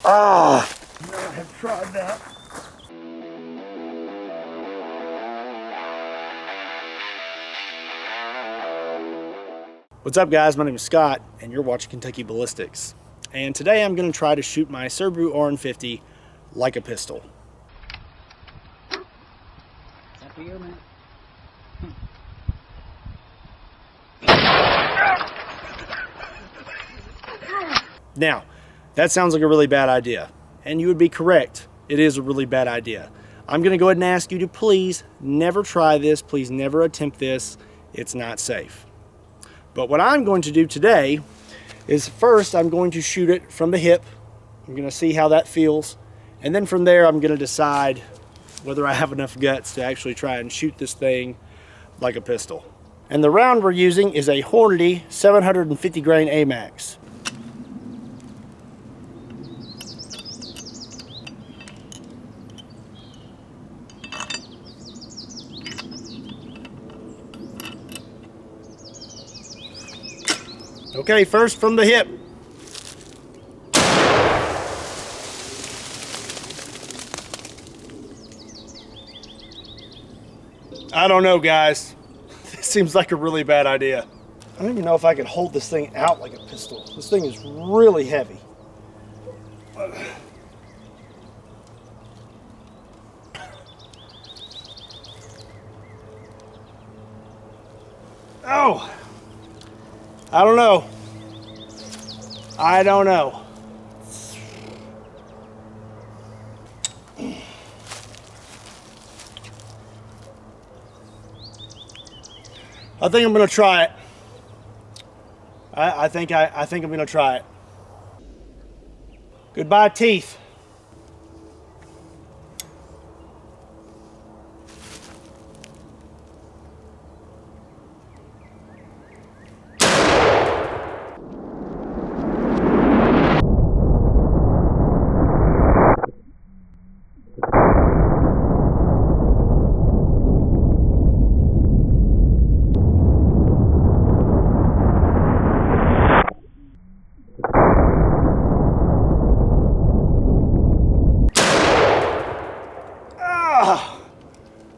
Ah, no, I have tried that. What's up, guys? My name is Scott, and you're watching Kentucky Ballistics. And today I'm going to try to shoot my Subaru RN50 like a pistol. Is that for you, man? Now, that sounds like a really bad idea, and you would be correct. It is a really bad idea. I'm going to go ahead and ask you to please never try this. Please never attempt this. It's not safe. But what I'm going to do today is first I'm going to shoot it from the hip. I'm going to see how that feels, and then from there I'm going to decide whether I have enough guts to actually try and shoot this thing like a pistol. And the round we're using is a Hornady 750 grain AMAX. Okay, first from the hip. I don't know, guys. This seems like a really bad idea. I don't even know if I could hold this thing out like a pistol. This thing is really heavy. Oh! I don't know. I don't know. I think I'm gonna try it. I think I'm gonna try it. Goodbye, teeth.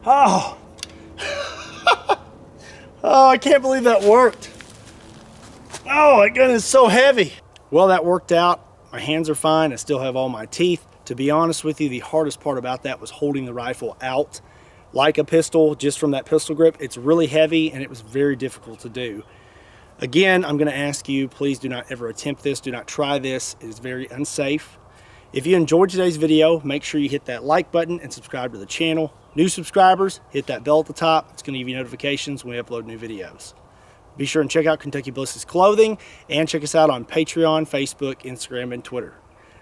Oh, oh, I can't believe that worked. Oh my goodness, it's so heavy. Well, that worked out. My hands are fine. I still have all my teeth. To be honest with you, the hardest part about that was holding the rifle out like a pistol, just from that pistol grip. It's really heavy and it was very difficult to do. Again, I'm gonna ask you, please do not ever attempt this. Do not try this. It is very unsafe. If you enjoyed today's video, make sure you hit that like button and subscribe to the channel. New subscribers, hit that bell at the top. It's going to give you notifications when we upload new videos. Be sure and check out Kentucky Ballistics Clothing and check us out on Patreon, Facebook, Instagram, and Twitter.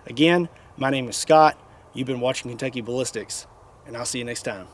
Again, my name is Scott. You've been watching Kentucky Ballistics, and I'll see you next time.